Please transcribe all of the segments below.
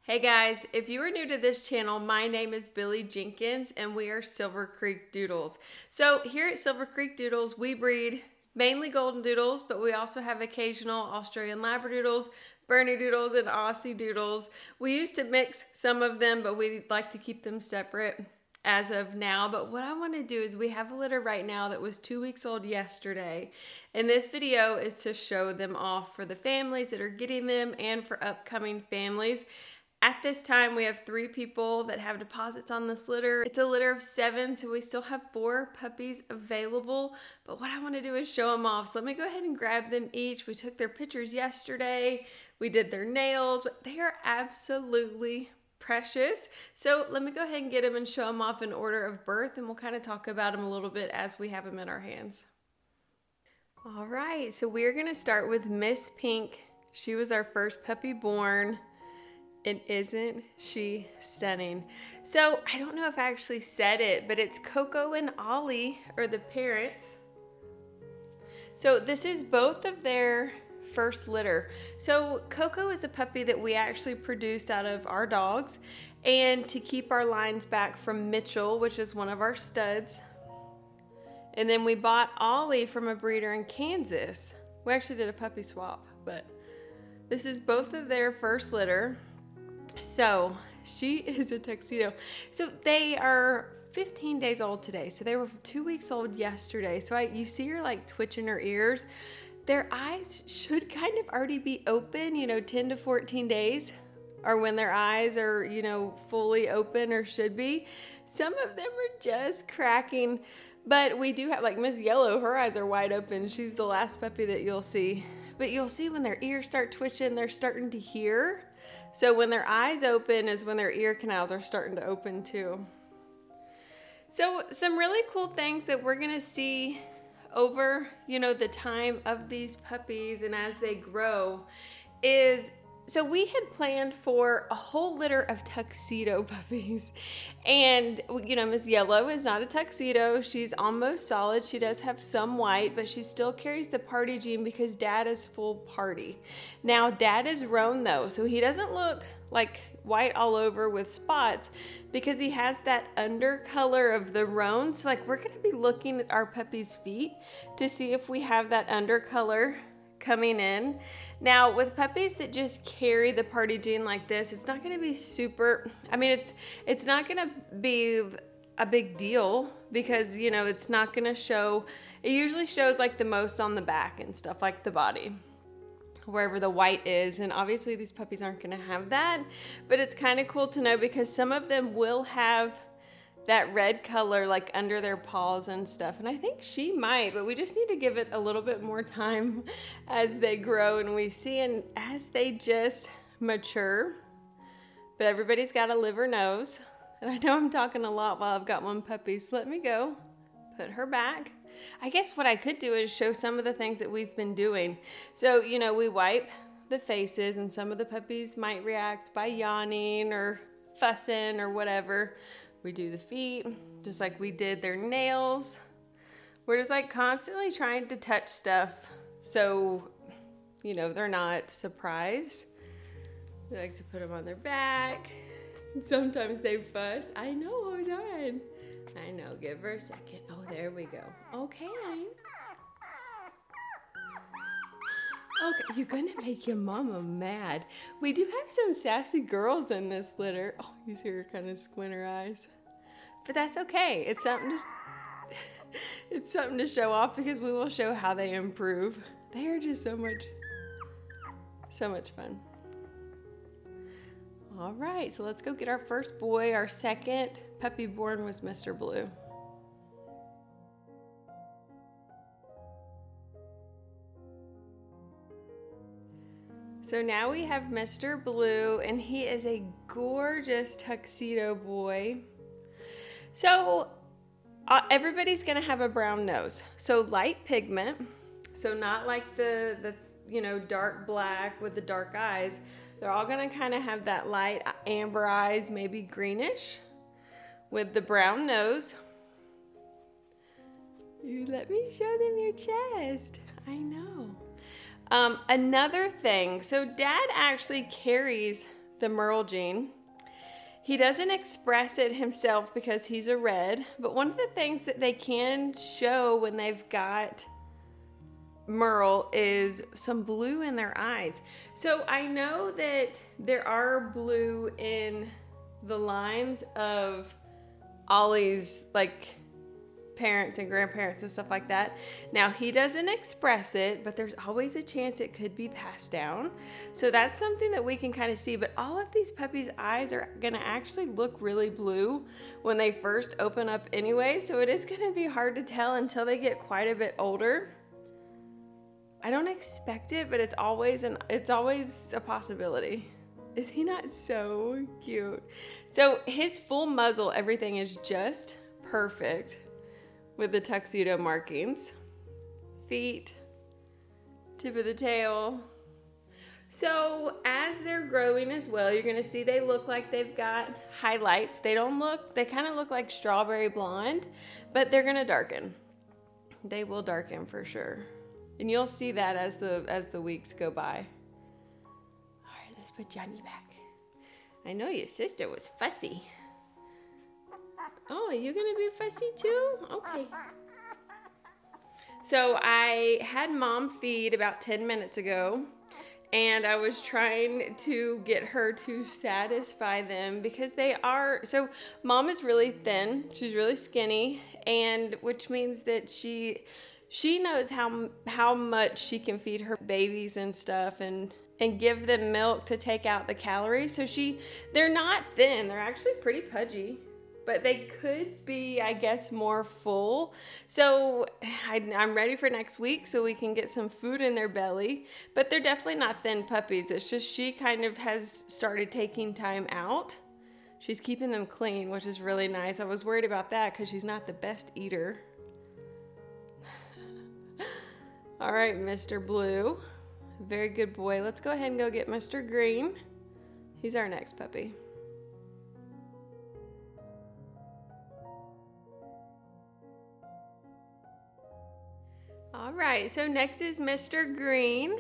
Hey guys, if you are new to this channel, my name is Billy Jenkins and we are Silver Creek Doodles. So here at Silver Creek Doodles, we breed mainly golden doodles, but we also have occasional Australian Labradoodles, Bernedoodles, and Aussie Doodles. We used to mix some of them, but we like to keep them separate as of now. But what I want to do is we have a litter right now that was 2 weeks old yesterday. And this video is to show them off for the families that are getting them and for upcoming families. At this time, we have 3 people that have deposits on this litter. It's a litter of 7, so we still have 4 puppies available. But what I want to do is show them off. So let me go ahead and grab them each. We took their pictures yesterday. We did their nails. But they are absolutely precious. So let me go ahead and get them and show them off in order of birth, and we'll kind of talk about them a little bit as we have them in our hands. All right, so we're going to start with Miss Pink. She was our first puppy born. And isn't she stunning? So I don't know if I actually said it, but it's Coco and Ollie are the parents. So this is both of their first litter. So Coco is a puppy that we actually produced out of our dogs, and to keep our lines back from Mitchell, which is one of our studs. And then we bought Ollie from a breeder in Kansas. We actually did a puppy swap, but this is both of their first litter. So she is a tuxedo. So they are 15 days old today. So they were 2 weeks old yesterday. So you see her like twitching her ears. Their eyes should kind of already be open, 10 to 14 days are when their eyes are, fully open or should be. Some of them are just cracking, but we do have like Miss Yellow, her eyes are wide open. She's the last puppy that you'll see. But you'll see when their ears start twitching, they're starting to hear. So when their eyes open is when their ear canals are starting to open too. So some really cool things that we're gonna see over, the time of these puppies and as they grow is, so we had planned for a whole litter of tuxedo puppies. And, Miss Yellow is not a tuxedo. She's almost solid. She does have some white, but she still carries the party gene because Dad is full party. Now, Dad is roan though, so he doesn't look like white all over with spots because he has that undercolor of the roan. So like we're gonna be looking at our puppy's feet to see if we have that undercolor coming in. Now with puppies that just carry the party gene like this, it's not gonna be super, it's not gonna be a big deal because it's not gonna show, it usually shows like the most on the back and stuff, like the body, wherever the white is. And obviously these puppies aren't gonna have that, but it's kind of cool to know because some of them will have that red color like under their paws and stuff. And I think she might, but we just need to give it a little bit more time as they grow and we see and as they just mature. But everybody's got a liver nose. And I know I'm talking a lot while I've got one puppy, so let me go put her back. I guess what I could do is show some of the things that we've been doing. So, we wipe the faces and some of the puppies might react by yawning or fussing or whatever. We do the feet, just like we did their nails. We're just like constantly trying to touch stuff so, they're not surprised. We like to put them on their back. Sometimes they fuss. I know, hold on. I know, give her a second. Oh, there we go. Okay. Okay, you're gonna make your mama mad. We do have some sassy girls in this litter. Oh, you see her kind of squint her eyes. But that's okay. It's something to show off because we will show how they improve. They are just so much fun. All right, so let's go get our first boy. Our second puppy born was Mr. Blue. So now we have Mr. Blue, and he is a gorgeous tuxedo boy. So everybody's gonna have a brown nose. So light pigment, so not like the dark black with the dark eyes. They're all gonna kind of have that light amber eyes, maybe greenish, with the brown nose. You let me show them your chest. I know. Another thing, so Dad actually carries the Merle gene. He doesn't express it himself because he's a red, but one of the things that they can show when they've got Merle is some blue in their eyes. So I know that there are blue in the lines of Ollie's like parents and grandparents and stuff like that. Now he doesn't express it, but there's always a chance it could be passed down. So that's something that we can kind of see, but all of these puppies' eyes are gonna actually look really blue when they first open up anyway. So it is gonna be hard to tell until they get quite a bit older. I don't expect it, but it's always a possibility. Is he not so cute? So his full muzzle, everything is just perfect with the tuxedo markings. Feet, tip of the tail. So as they're growing as well, you're gonna see they look like they've got highlights. They kind of look like strawberry blonde, but they're gonna darken. They will darken for sure. And you'll see that as the weeks go by. All right, let's put Johnny back. I know your sister was fussy. Oh, are you gonna be fussy too? Okay. So I had Mom feed about 10 minutes ago, and I was trying to get her to satisfy them because so Mom is really thin, she's really skinny, and which means that she knows how much she can feed her babies and stuff and give them milk to take out the calories. So they're not thin, they're actually pretty pudgy, but they could be, I guess, more full. So I'm ready for next week so we can get some food in their belly, but they're definitely not thin puppies. It's just she kind of has started taking time out. She's keeping them clean, which is really nice. I was worried about that because she's not the best eater. All right, Mr. Blue. Very good boy. Let's go ahead and go get Mr. Green. He's our next puppy. All right, so next is Mr. Green.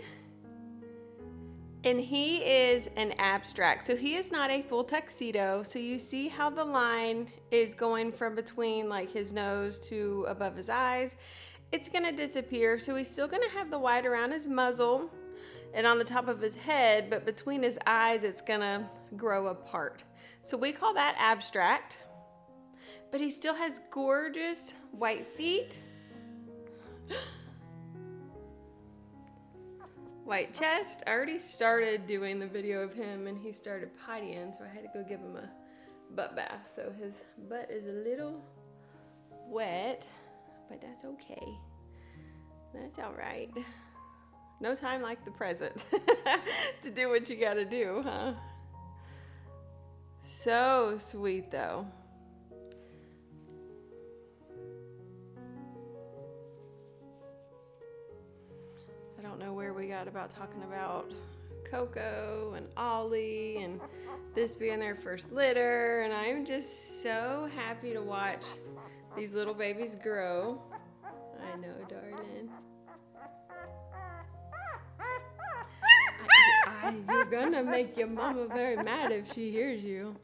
And he is an abstract. So he is not a full tuxedo. So you see how the line is going from between like his nose to above his eyes. It's gonna disappear. So he's still gonna have the white around his muzzle and on the top of his head, but between his eyes, it's gonna grow apart. So we call that abstract, but he still has gorgeous white feet, white chest. I already started doing the video of him and he started pottying, so I had to go give him a butt bath. So his butt is a little wet, but that's okay. That's all right. No time like the present to do what you gotta do, huh? So sweet though. I don't know where we got about talking about Coco and Ollie and this being their first litter, and I'm just so happy to watch these little babies grow. I know, darling. You're gonna make your mama very mad if she hears you.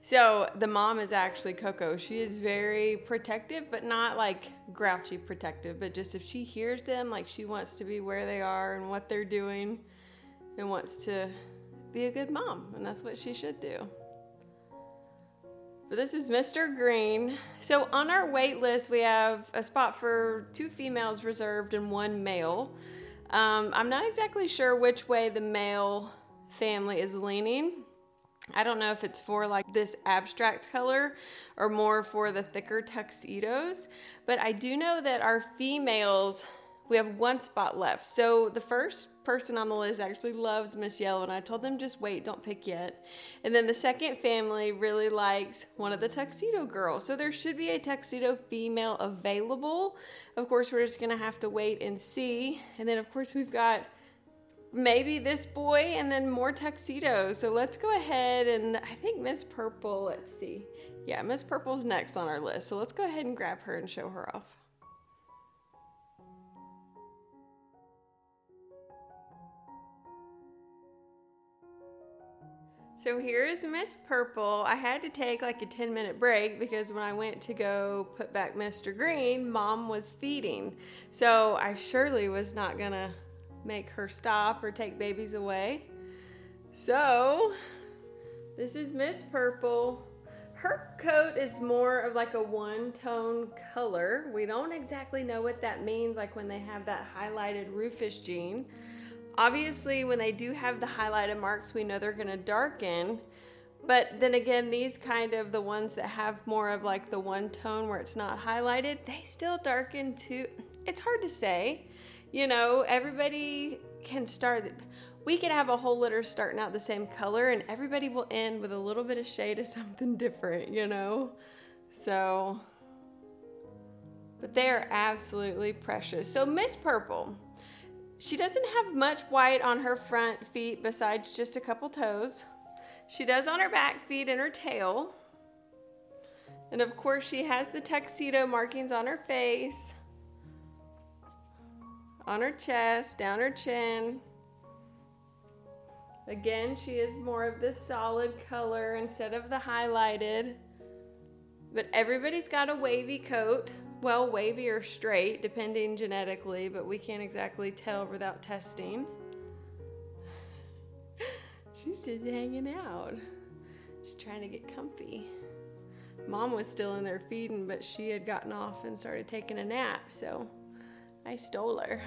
So the mom is actually Coco. She is very protective, but not like grouchy protective, but just if she hears them, like she wants to be where they are and what they're doing and wants to be a good mom, and that's what she should do. But this is Mr. Green. So on our wait list, we have a spot for 2 females reserved and 1 male. I'm not exactly sure which way the male family is leaning. I don't know if it's for like this abstract color or more for the thicker tuxedos, but I do know that our females, we have 1 spot left. So the first person on the list actually loves Miss Yellow, and I told them just wait, don't pick yet. And then the second family really likes one of the tuxedo girls. So there should be a tuxedo female available. Of course, we're just gonna have to wait and see. And then of course we've got maybe this boy and then more tuxedos. So let's go ahead and I think Miss Purple, let's see. Yeah, Miss Purple's next on our list. So let's go ahead and grab her and show her off. So here is Miss Purple. I had to take like a 10-minute break because when I went to go put back Mr. Green, Mom was feeding. So I surely was not gonna make her stop or take babies away. So this is Miss Purple. Her coat is more of like a one-tone color. We don't exactly know what that means, like when they have that highlighted Rufus gene. Obviously, when they do have the highlighted marks, we know they're gonna darken. But then again, these kind of the ones that have more of like the one tone where it's not highlighted, they still darken too. It's hard to say. You know, everybody can start. We could have a whole litter starting out the same color and everybody will end with a little bit of shade of something different, you know? So, but they are absolutely precious. So Miss Purple. She doesn't have much white on her front feet besides just a couple toes. She does on her back feet and her tail. And of course she has the tuxedo markings on her face, on her chest, down her chin. Again, she is more of this solid color instead of the highlighted. But everybody's got a wavy coat. Well, wavy or straight, depending genetically, but we can't exactly tell without testing. She's just hanging out. She's trying to get comfy. Mom was still in there feeding, but she had gotten off and started taking a nap, so I stole her.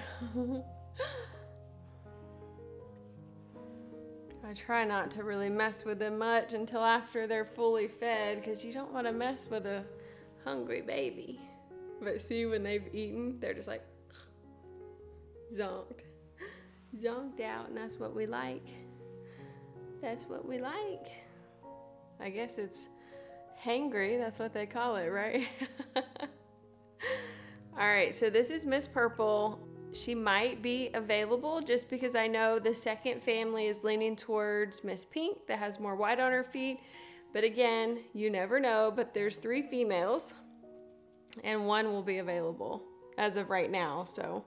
I try not to really mess with them much until after they're fully fed, because you don't want to mess with a hungry baby. But see, when they've eaten, they're just like zonked. Zonked out, and that's what we like. That's what we like. I guess it's hangry, that's what they call it, right? All right, so this is Miss Purple. She might be available just because I know the second family is leaning towards Miss Pink that has more white on her feet. But again, you never know, but there's 3 females. And 1 will be available as of right now. So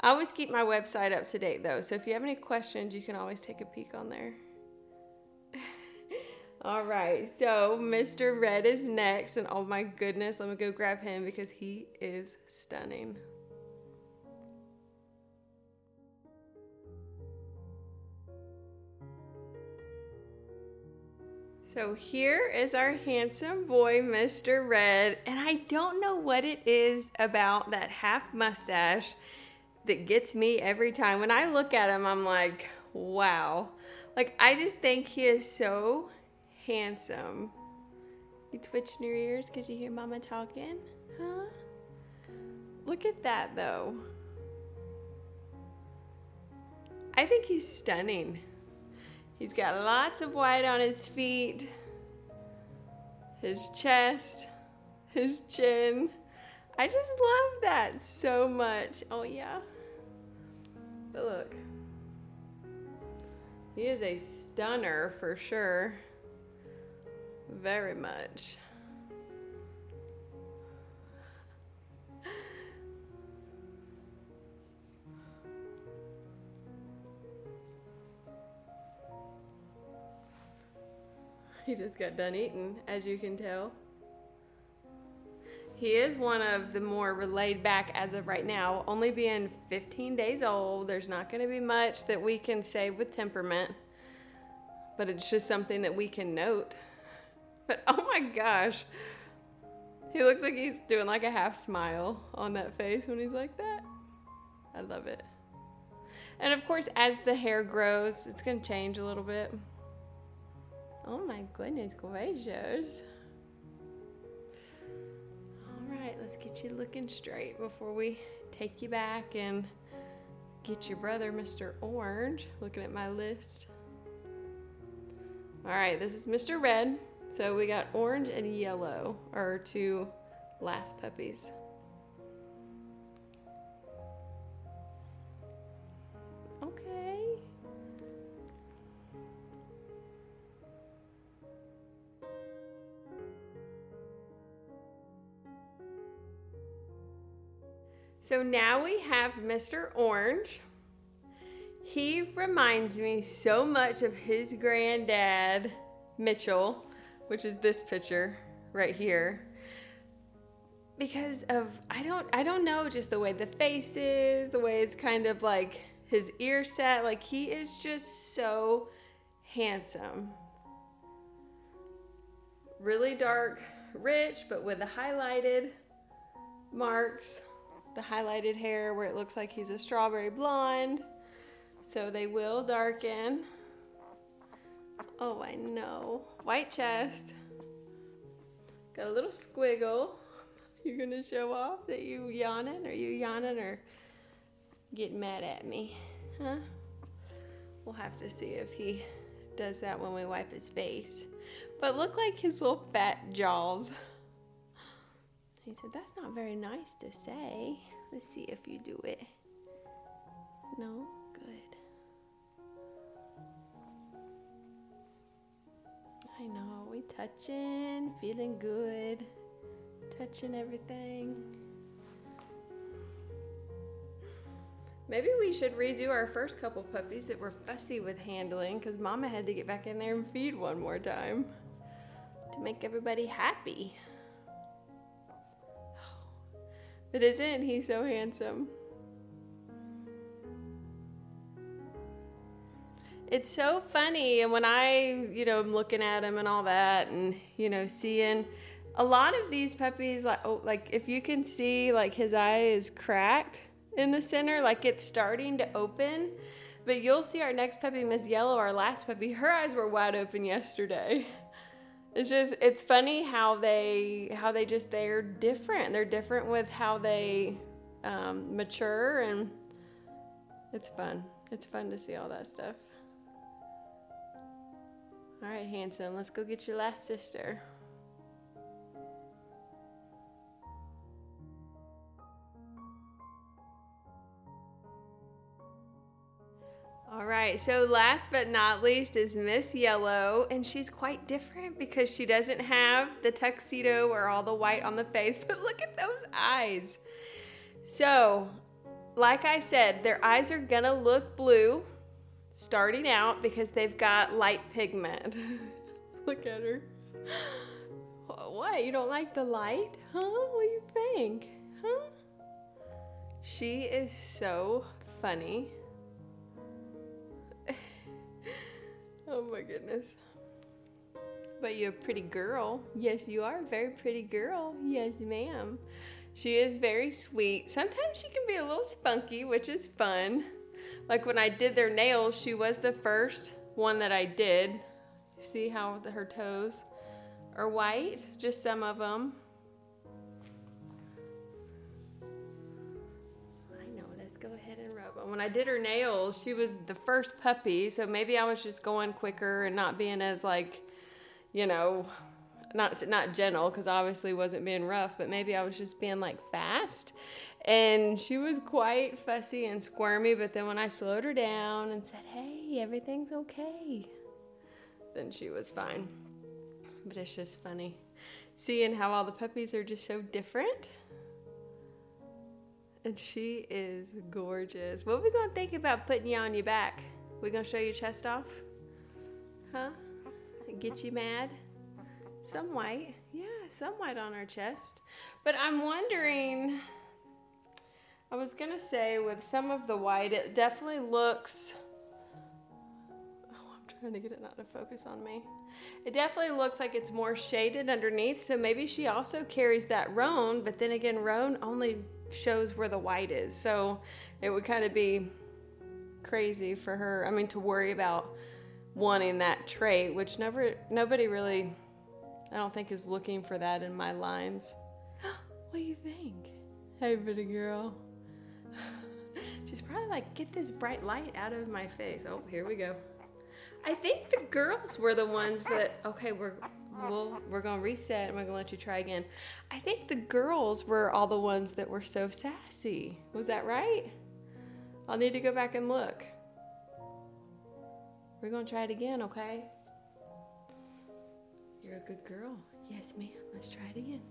I always keep my website up to date though. So if you have any questions, you can always take a peek on there. All right, so Mr. Red is next. And oh my goodness, let me go grab him because he is stunning. So here is our handsome boy, Mr. Red, and I don't know what it is about that half mustache that gets me every time. When I look at him, I'm like, wow. Like, I just think he is so handsome. You twitching your ears because you hear Mama talking? Huh? Look at that, though. I think he's stunning. He's got lots of white on his feet, his chest, his chin. I just love that so much. Oh yeah. But look. He is a stunner for sure. Very much. He just got done eating, as you can tell. He is one of the more laid back as of right now, only being 15 days old. There's not going to be much that we can say with temperament, but it's just something that we can note. But oh my gosh, he looks like he's doing like a half smile on that face when he's like that. I love it. And of course, as the hair grows, it's going to change a little bit. Oh my goodness gracious. All right, let's get you looking straight before we take you back and get your brother, Mr. Orange. Looking at my list. All right, this is Mr. Red. So we got orange and yellow, our 2 last puppies. Okay. So now we have Mr. Orange. He reminds me so much of his granddad, Mitchell, which is this picture right here. Because of, I don't know, just the way the face is, the way it's kind of like his ear set, like he is just so handsome. Really dark, rich, but with the highlighted marks, the highlighted hair where it looks like he's a strawberry blonde. So they will darken. Oh, I know. White chest. Got a little squiggle. You're gonna show off that you yawning? Are you yawning or getting mad at me? Huh? We'll have to see if he does that when we wipe his face. But look like his little fat jaws. He said, that's not very nice to say. Let's see if you do it. No? Good. I know, we touching, feeling good. Touching everything. Maybe we should redo our first couple puppies that were fussy with handling because Mama had to get back in there and feed one more time to make everybody happy. But isn't he so handsome? It's so funny, and when I, am looking at him and all that and, seeing a lot of these puppies, like if you can see, like his eye is cracked in the center, like it's starting to open. But you'll see our next puppy, Miss Yellow, our last puppy, her eyes were wide open yesterday. It's funny how they're different. They're different with how they mature, and it's fun. It's fun to see all that stuff. All right, handsome, let's go get your last sister. All right, so last but not least is Miss Yellow, and she's quite different because she doesn't have the tuxedo or all the white on the face, but look at those eyes. So, like I said, their eyes are gonna look blue starting out because they've got light pigment. Look at her. What, you don't like the light? Huh? What do you think? Huh? She is so funny. Oh my goodness. But you're a pretty girl. Yes, you are a very pretty girl. Yes, ma'am. She is very sweet. Sometimes she can be a little spunky, which is fun. Like when I did their nails, she was the first one that I did. See how her toes are white? Just some of them. Go ahead and rub them. When I did her nails, she was the first puppy, so maybe I was just going quicker and not being as like, not gentle, because obviously wasn't being rough, but maybe I was just being like fast. And she was quite fussy and squirmy, but then when I slowed her down and said, hey, everything's okay, then she was fine. But it's just funny seeing how all the puppies are just so different. And she is gorgeous. What are we gonna think about putting you on your back? We gonna show your chest off? Huh? Get you mad? Some white. Yeah, some white on our chest. But I'm wondering, I was gonna say with some of the white, it definitely looks, I'm trying to get it not to focus on me. It definitely looks like it's more shaded underneath, so maybe she also carries that roan, but then again, roan only shows where the white is, so it would kind of be crazy for her, to worry about wanting that trait, which nobody really, I don't think, is looking for that in my lines. What do you think? Hey, pretty girl. She's probably like, get this bright light out of my face. Oh, here we go. I think the girls were the ones that, okay, we're gonna reset and we're gonna let you try again. I think the girls were all the ones that were so sassy. Was that right? I'll need to go back and look. We're gonna try it again, okay? You're a good girl. Yes, ma'am. Let's try it again.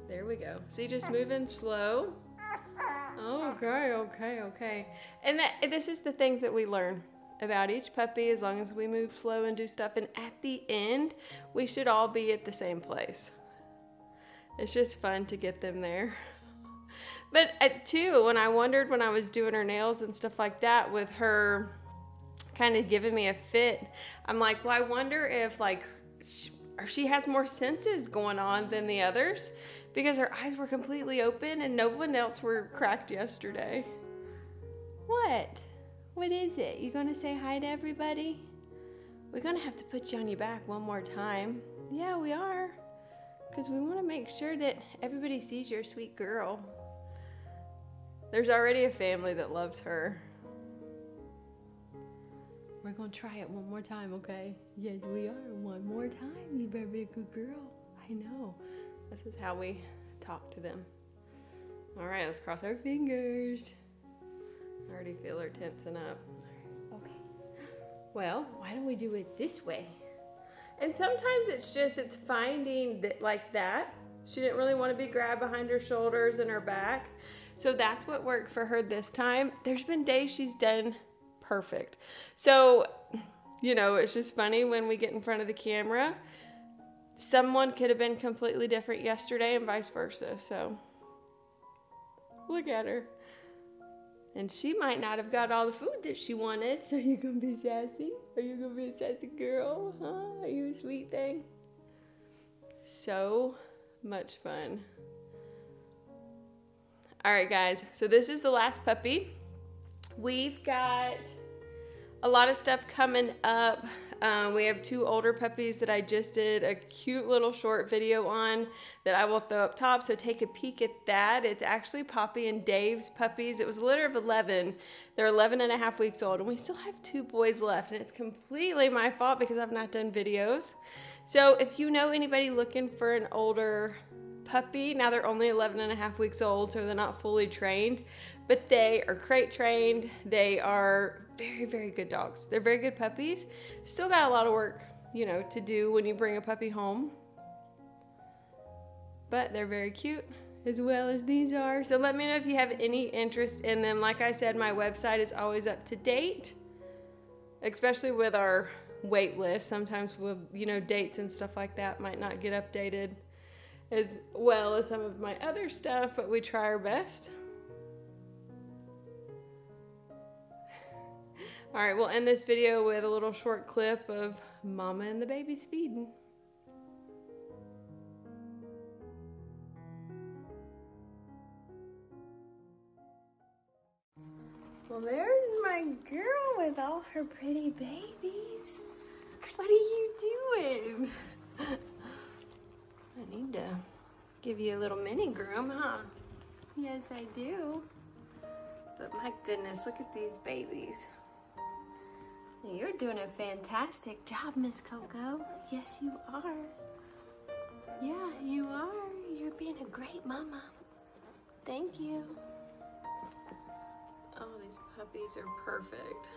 There we go. See, just moving slow. Okay. And this is the things that we learn. about each puppy as long as we move slow and do stuff. And at the end, we should all be at the same place. It's just fun to get them there. But too, when I wondered when I was doing her nails and stuff like that with her kind of giving me a fit, I'm like, well, I wonder if like she has more senses going on than the others, because her eyes were completely open and no one else were cracked yesterday. What? What is it? You gonna say hi to everybody? We're gonna have to put you on your back one more time. Yeah, we are. Because we want to make sure that everybody sees your sweet girl. There's already a family that loves her. We're going to try it one more time, okay? Yes, we are. One more time. You better be a good girl. I know. This is how we talk to them. All right, let's cross our fingers. I already feel her tensing up. Okay. Well, why don't we do it this way? And sometimes it's finding that like that. She didn't really want to be grabbed behind her shoulders and her back. So that's what worked for her this time. There's been days she's done perfect. So, you know, it's just funny when we get in front of the camera. Someone could have been completely different yesterday and vice versa. So, look at her. And she might not have got all the food that she wanted. So you gonna be sassy? Are you gonna be a sassy girl? Huh? Are you a sweet thing? So much fun. All right, guys. So this is the last puppy. We've got a lot of stuff coming up. We have 2 older puppies that I just did a cute little short video on that I will throw up top, so take a peek at that. It's actually Poppy and Dave's puppies. It was a litter of 11. They're 11 and a half weeks old, and we still have 2 boys left, and it's completely my fault because I've not done videos. So if you know anybody looking for an older puppy, now they're only 11 and a half weeks old, so they're not fully trained, but they are crate trained. They are very, very good dogs. They're very good puppies. Still got a lot of work, you know, to do when you bring a puppy home. But they're very cute as well as these are. So let me know if you have any interest in them. Like I said, my website is always up to date, especially with our wait list. Sometimes with, you know, dates and stuff like that might not get updated as well as some of my other stuff, but we try our best. All right, we'll end this video with a little short clip of Mama and the babies feeding. Well, there's my girl with all her pretty babies. What are you doing? I need to give you a little mini groom, huh? Yes, I do. But my goodness, look at these babies. You're doing a fantastic job, Miss Coco. Yes, you are. Yeah, you are. You're being a great mama. Thank you. Oh, these puppies are perfect.